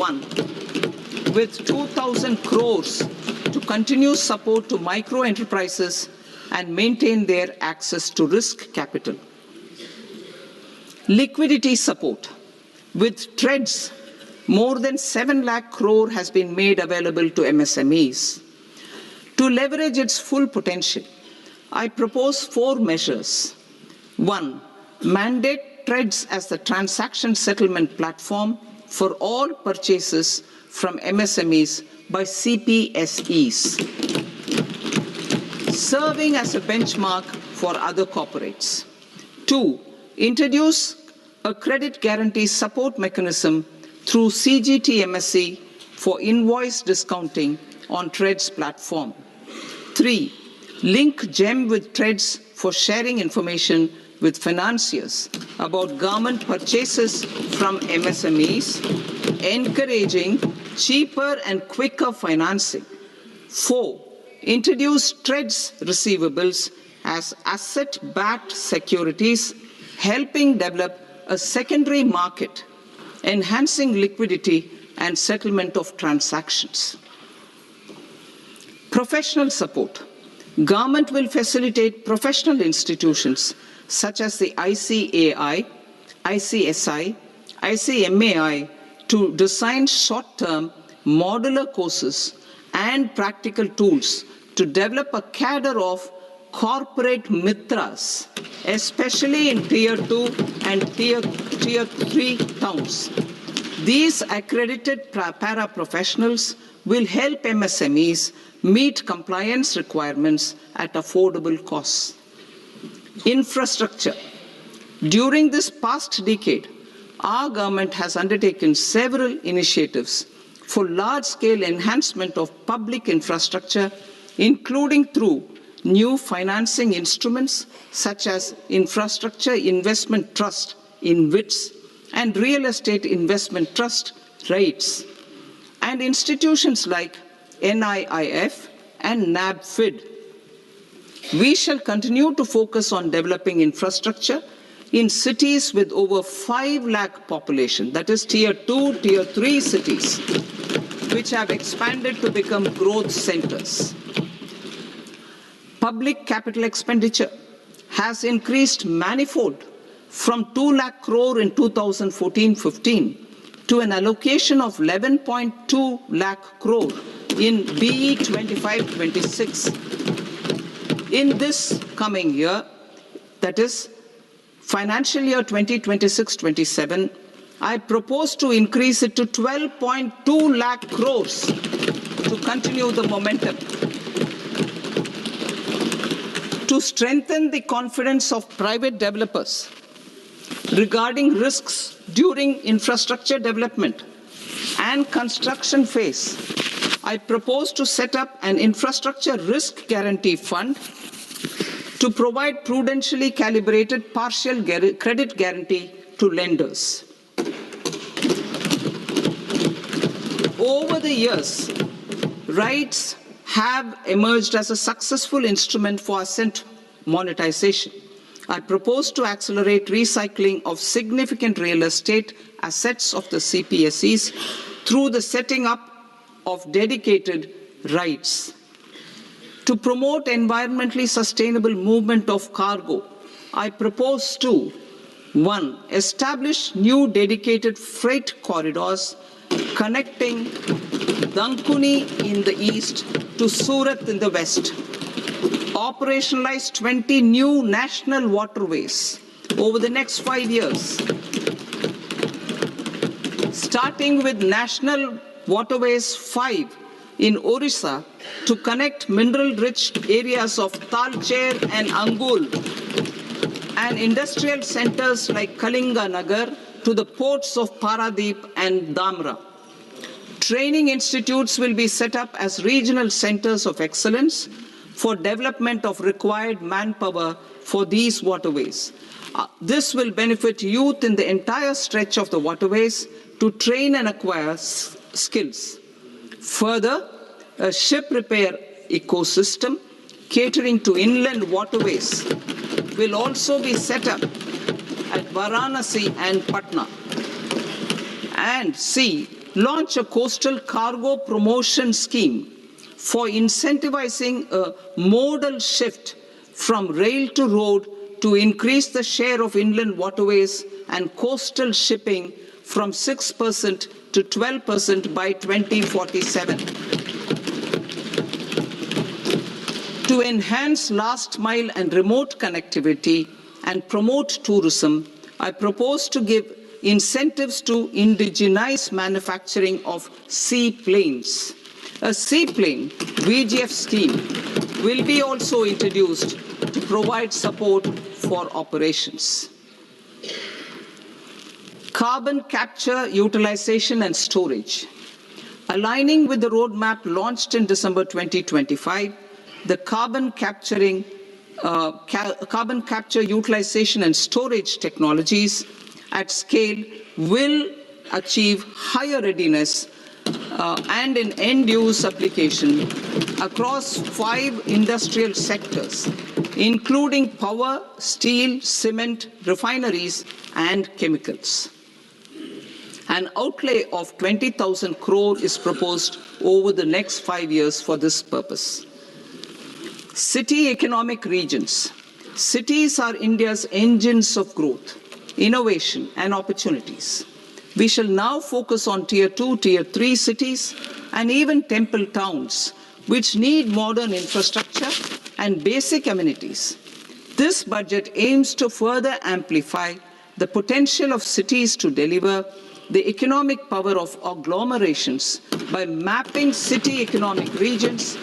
One, with 2,000 crores to continue support to micro enterprises and maintain their access to risk capital. Liquidity support. With TREDS, more than 7 lakh crore has been made available to MSMEs. To leverage its full potential, I propose 4 measures. 1, mandate TREDS as the transaction settlement platform for all purchases from MSMEs by CPSEs, serving as a benchmark for other corporates. 2, introduce a credit guarantee support mechanism through CGTMSE for invoice discounting on TREDS platform. 3, link GEM with TREDS for sharing information with financiers about government purchases from MSMEs, encouraging cheaper and quicker financing. 4, introduce TREDS receivables as asset-backed securities, helping develop a secondary market, enhancing liquidity and settlement of transactions. Professional support. Government will facilitate professional institutions such as the ICAI, ICSI, ICMAI to design short-term modular courses and practical tools to develop a cadre of corporate mitras, especially in Tier 2 and Tier 3 towns. These accredited para-professionals will help MSMEs meet compliance requirements at affordable costs. Infrastructure. During this past decade, our government has undertaken several initiatives for large-scale enhancement of public infrastructure, including through new financing instruments such as Infrastructure Investment Trust (InvITs) and Real Estate Investment Trust (REITs), and institutions like NIIF and NABFID. We shall continue to focus on developing infrastructure in cities with over 5 lakh population, that is Tier 2, Tier 3 cities, which have expanded to become growth centers. Public capital expenditure has increased manifold from 2 lakh crore in 2014-15 to an allocation of 11.2 lakh crore in BE 25-26. In this coming year, that is financial year 2026-27, I propose to increase it to 12.2 lakh crores to continue the momentum. To strengthen the confidence of private developers regarding risks during infrastructure development and construction phase, I propose to set up an infrastructure risk guarantee fund to provide prudentially calibrated partial credit guarantee to lenders. Over the years, REITs have emerged as a successful instrument for asset monetization. I propose to accelerate recycling of significant real estate assets of the CPSEs through the setting up of dedicated REITs. To promote environmentally sustainable movement of cargo, I propose to 1. Establish new dedicated freight corridors connecting Dankuni in the east to Surat in the west. Operationalize 20 new national waterways over the next 5 years, starting with National Waterways 5 in Orissa to connect mineral-rich areas of Talcher and Angul and industrial centers like Kalinga Nagar to the ports of Paradeep and Dhamra. Training institutes will be set up as regional centers of excellence for development of required manpower for these waterways. This will benefit youth in the entire stretch of the waterways to train and acquire skills. Further, a ship repair ecosystem catering to inland waterways will also be set up at Varanasi and Patna. And C, launch a coastal cargo promotion scheme for incentivizing a modal shift from rail to road to increase the share of inland waterways and coastal shipping from 6% to 12% by 2047. To enhance last mile and remote connectivity and promote tourism, I propose to give incentives to indigenize manufacturing of seaplanes. A seaplane VGF scheme will be also introduced to provide support for operations. Carbon capture, utilization and storage. Aligning with the roadmap launched in December 2025, the carbon capture, utilization and storage technologies at scale will achieve higher readiness and in end-use application across 5 industrial sectors, including power, steel, cement, refineries, and chemicals. An outlay of 20,000 crore is proposed over the next 5 years for this purpose. City economic regions. Cities are India's engines of growth, innovation, and opportunities. We shall now focus on Tier 2, Tier 3 cities, and even temple towns, which need modern infrastructure and basic amenities. This budget aims to further amplify the potential of cities to deliver the economic power of agglomerations by mapping city economic regions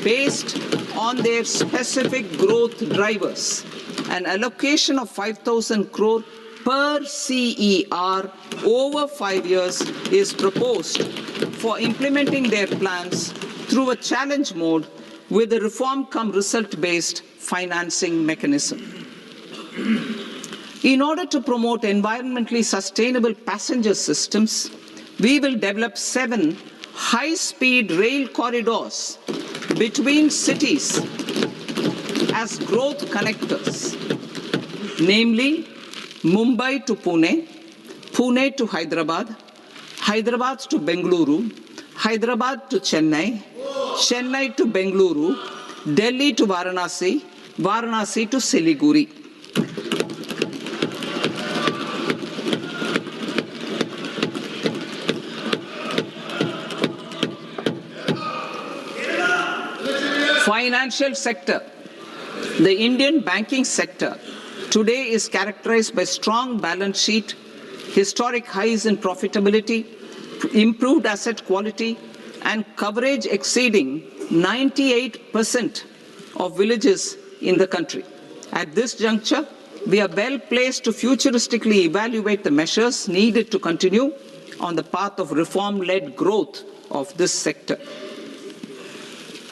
based on their specific growth drivers. An allocation of 5,000 crore per CER over 5 years is proposed for implementing their plans through a challenge mode with a reform-cum-result-based financing mechanism. In order to promote environmentally sustainable passenger systems, we will develop 7 high-speed rail corridors between cities as growth connectors, namely Mumbai to Pune, Pune to Hyderabad, Hyderabad to Bengaluru, Hyderabad to Chennai, Chennai to Bengaluru, Delhi to Varanasi, Varanasi to Siliguri. Financial sector. The Indian banking sector today is characterized by strong balance sheet, historic highs in profitability, improved asset quality, and coverage exceeding 98% of villages in the country. At this juncture, we are well placed to futuristically evaluate the measures needed to continue on the path of reform-led growth of this sector.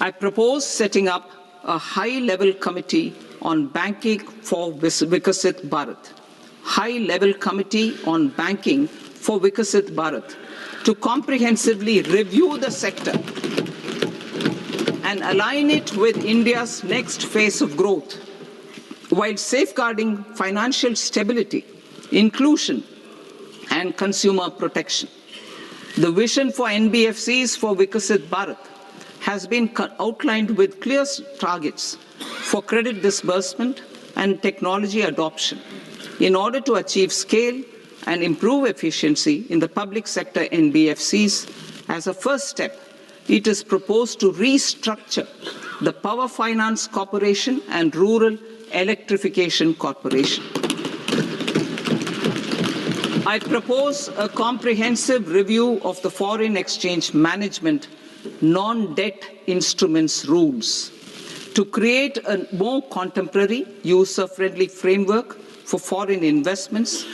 I propose setting up a high-level committee on banking for Vikasit Bharat. High-level committee on banking for Vikasit Bharat to comprehensively review the sector and align it with India's next phase of growth, while safeguarding financial stability, inclusion, and consumer protection. The vision for NBFCs for Vikasit Bharat has been outlined with clear targets for credit disbursement and technology adoption in order to achieve scale and improve efficiency in the public sector NBFCs. As a first step, it is proposed to restructure the Power Finance Corporation and Rural Electrification Corporation. I propose a comprehensive review of the foreign exchange management non-debt instruments rules to create a more contemporary, user-friendly framework for foreign investments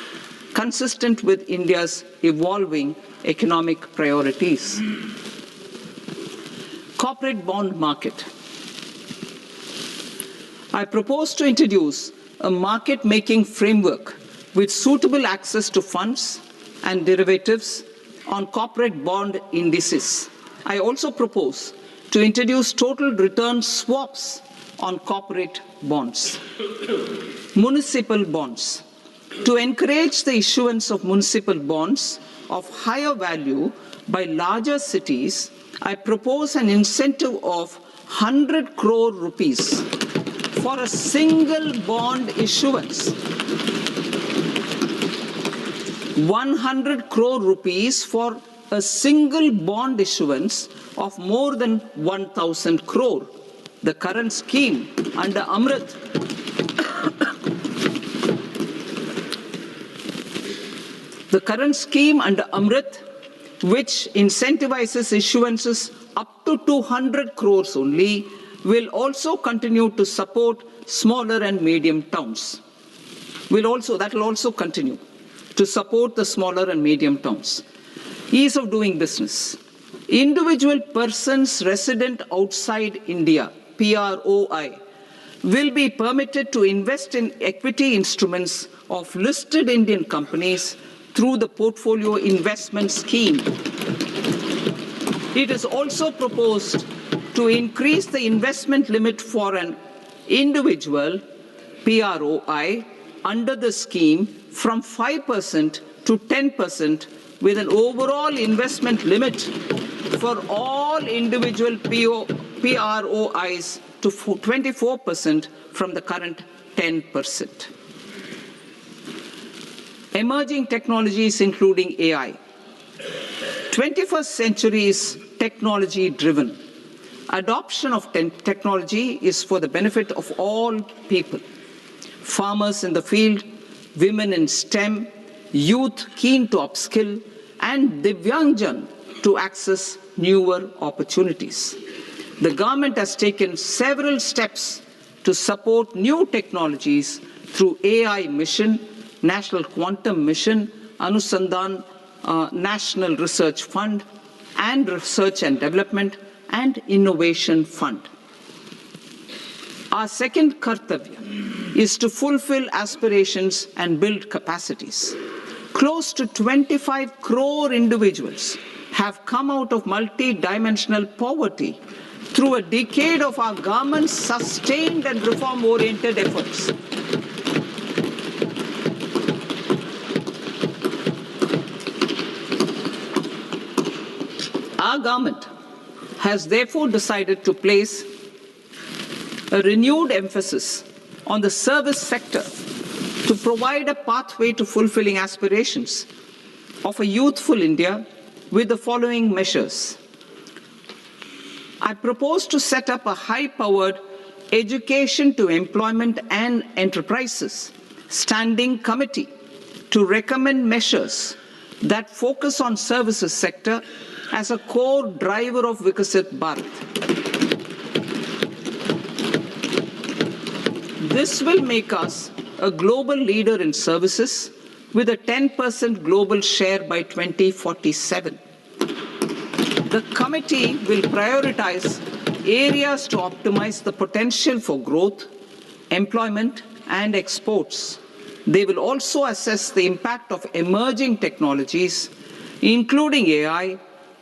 consistent with India's evolving economic priorities. Corporate bond market. I propose to introduce a market-making framework with suitable access to funds and derivatives on corporate bond indices. I also propose to introduce total return swaps on corporate bonds. Municipal bonds. To encourage the issuance of municipal bonds of higher value by larger cities, I propose an incentive of 100 crore rupees for a single bond issuance. 100 crore rupees for a single bond issuance of more than 1,000 crore. The current scheme under Amrit which incentivizes issuances up to 200 crores only, will also continue to support smaller and medium towns. That will also continue to support the smaller and medium towns. Ease of doing business. Individual persons resident outside India, PROI, will be permitted to invest in equity instruments of listed Indian companies through the Portfolio Investment Scheme. It is also proposed to increase the investment limit for an individual PROI under the scheme from 5% to 10%, with an overall investment limit for all individual PROIs to 24% from the current 10%. Emerging technologies including AI. 21st century is technology-driven. Adoption of technology is for the benefit of all people. Farmers in the field, women in STEM, youth keen to upskill, and Divyangjan to access newer opportunities. The government has taken several steps to support new technologies through AI Mission, National Quantum Mission, Anusandhan National Research Fund, and Research and Development and Innovation Fund. Our second kartavya is to fulfill aspirations and build capacities. Close to 25 crore individuals have come out of multi-dimensional poverty through a decade of our government's sustained and reform-oriented efforts. Our government has therefore decided to place a renewed emphasis on the service sector to provide a pathway to fulfilling aspirations of a youthful India with the following measures. I propose to set up a high-powered Education to Employment and Enterprises Standing Committee to recommend measures that focus on services sector as a core driver of Vikasit Bharat. This will make us a global leader in services with a 10% global share by 2047. The committee will prioritize areas to optimize the potential for growth, employment, and exports. They will also assess the impact of emerging technologies, including AI,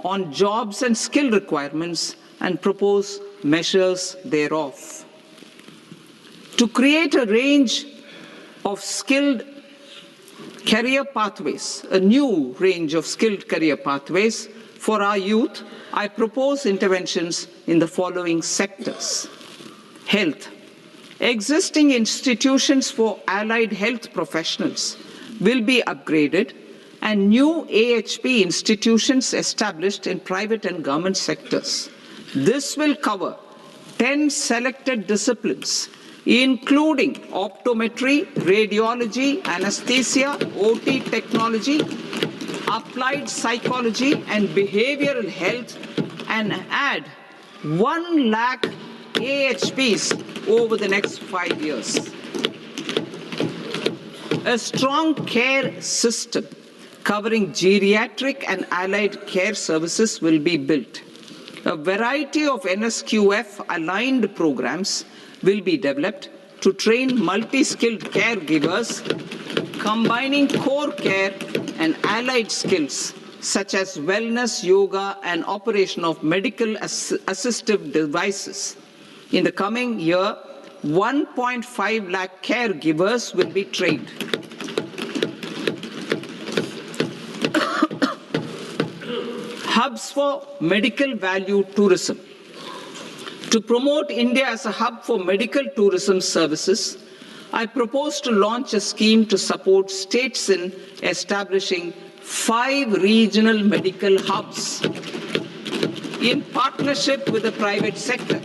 on jobs and skill requirements and propose measures thereof. To create a range of skilled career pathways, a new range of skilled career pathways for our youth, I propose interventions in the following sectors. Health. Existing institutions for allied health professionals will be upgraded and new AHP institutions established in private and government sectors. This will cover 10 selected disciplines, including optometry, radiology, anesthesia, OT technology, applied psychology, and behavioral health, and add 1 lakh AHPs over the next 5 years. A strong care system covering geriatric and allied care services will be built. A variety of NSQF-aligned programs will be developed to train multi-skilled caregivers, combining core care and allied skills such as wellness, yoga, and operation of medical assistive devices. In the coming year, 1.5 lakh caregivers will be trained. Hubs for medical value tourism. To promote India as a hub for medical tourism services, I propose to launch a scheme to support states in establishing 5 regional medical hubs in partnership with the private sector.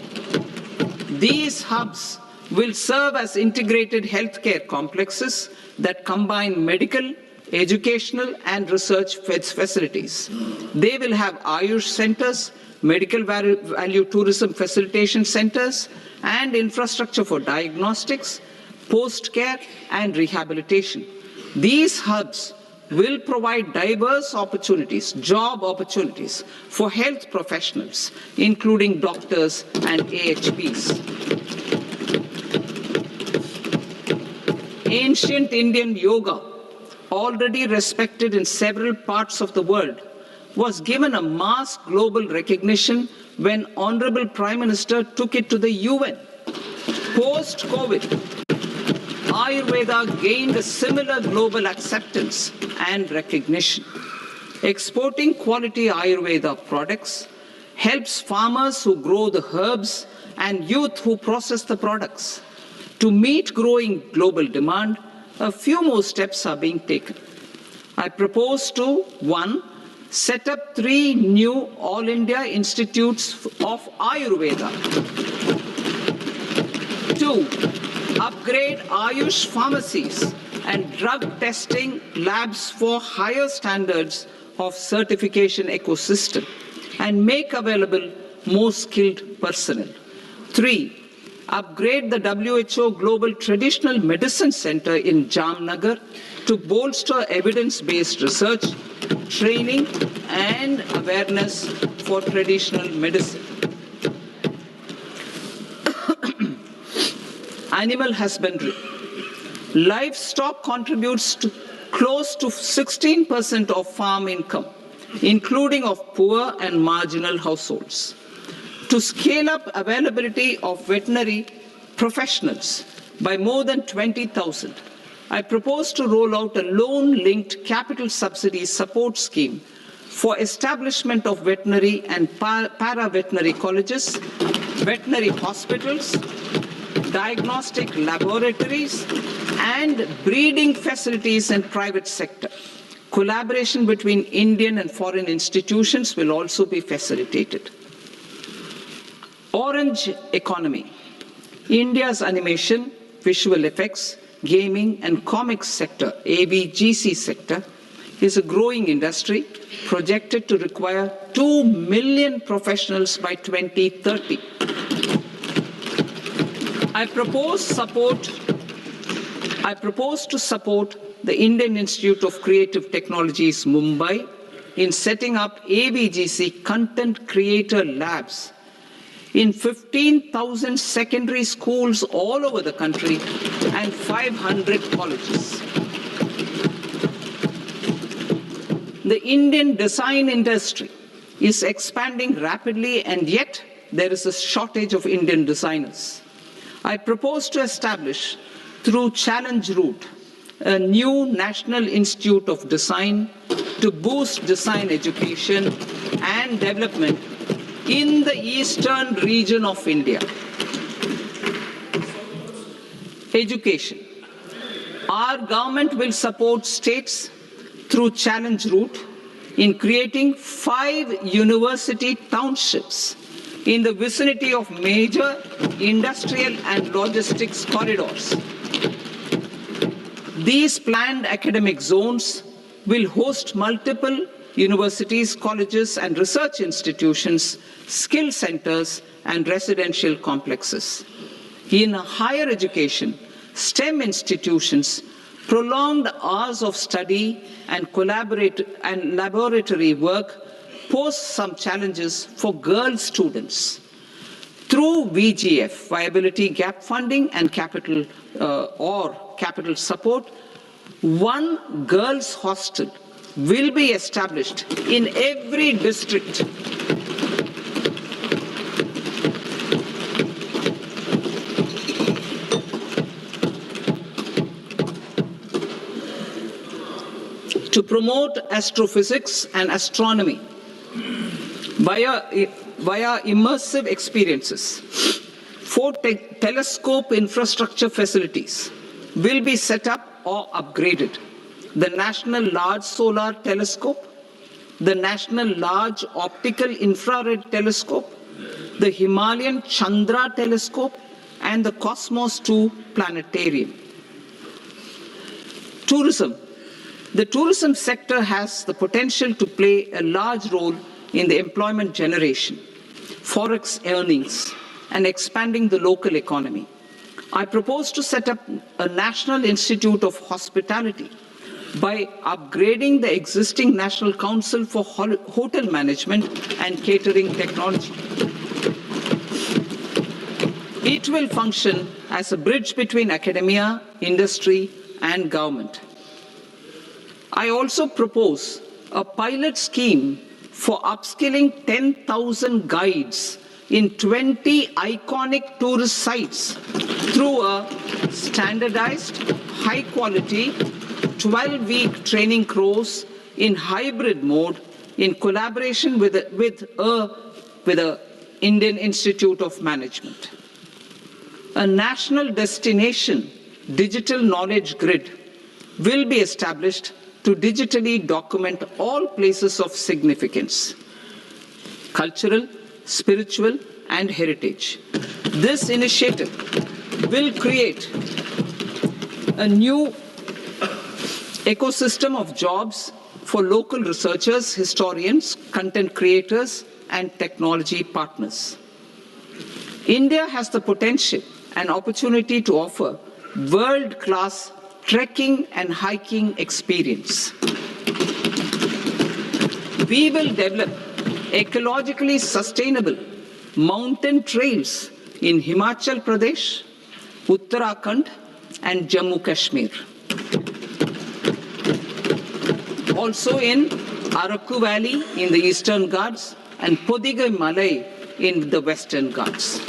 These hubs will serve as integrated healthcare complexes that combine medical, educational, and research facilities. They will have Ayush centers, medical value tourism facilitation centers, and infrastructure for diagnostics, post-care, and rehabilitation. These hubs will provide diverse opportunities, job opportunities for health professionals, including doctors and AHPs. Ancient Indian yoga, already respected in several parts of the world, was given a mass global recognition when Honorable Prime Minister took it to the UN. Post-COVID, Ayurveda gained a similar global acceptance and recognition. Exporting quality Ayurveda products helps farmers who grow the herbs and youth who process the products. To meet growing global demand, a few more steps are being taken. I propose to 1. Set up 3 new All India Institutes of Ayurveda. 2. Upgrade Ayush pharmacies and drug testing labs for higher standards of certification ecosystem and make available more skilled personnel. 3. Upgrade the WHO Global Traditional Medicine Center in Jamnagar to bolster evidence-based research, training, and awareness for traditional medicine. Animal husbandry. Livestock contributes to close to 16% of farm income, including of poor and marginal households. To scale up availability of veterinary professionals by more than 20,000, I propose to roll out a loan-linked capital subsidy support scheme for establishment of veterinary and para-veterinary colleges, veterinary hospitals, diagnostic laboratories, and breeding facilities in private sector. Collaboration between Indian and foreign institutions will also be facilitated. Orange economy. India's animation, visual effects, gaming and comics sector, AVGC sector, is a growing industry projected to require 2 million professionals by 2030. I propose to support the Indian Institute of Creative Technologies, Mumbai, in setting up AVGC content creator labs in 15,000 secondary schools all over the country and 500 colleges. The Indian design industry is expanding rapidly, and yet there is a shortage of Indian designers. I propose to establish, through Challenge Route, a new National Institute of Design to boost design education and development in the eastern region of India. Education. Our government will support states through Challenge Route in creating 5 university townships in the vicinity of major industrial and logistics corridors. These planned academic zones will host multiple universities, colleges, and research institutions, skill centers, and residential complexes. In higher education, STEM institutions, prolonged hours of study and laboratory work pose some challenges for girl students. Through VGF, Viability Gap Funding and capital support, 1 girls' hostel will be established in every district. To promote astrophysics and astronomy, via immersive experiences. 4 telescope infrastructure facilities will be set up or upgraded. The National Large Solar Telescope, the National Large Optical Infrared Telescope, the Himalayan Chandra Telescope, and the Cosmos 2 Planetarium. Tourism. The tourism sector has the potential to play a large role in the employment generation, forex earnings, and expanding the local economy. I propose to set up a National Institute of Hospitality by upgrading the existing National Council for Hotel Management and Catering Technology. It will function as a bridge between academia, industry, and government. I also propose a pilot scheme for upskilling 10,000 guides in 20 iconic tourist sites through a standardized, high-quality, 12-week training course in hybrid mode in collaboration with the Indian Institute of Management. A national destination digital knowledge grid will be established to digitally document all places of significance, cultural, spiritual, and heritage. This initiative will create a new ecosystem of jobs for local researchers, historians, content creators, and technology partners. India has the potential and opportunity to offer world-class trekking and hiking experience. We will develop ecologically sustainable mountain trails in Himachal Pradesh, Uttarakhand, and Jammu Kashmir. Also in Araku Valley in the Eastern Ghats and Podigai Malai in the Western Ghats.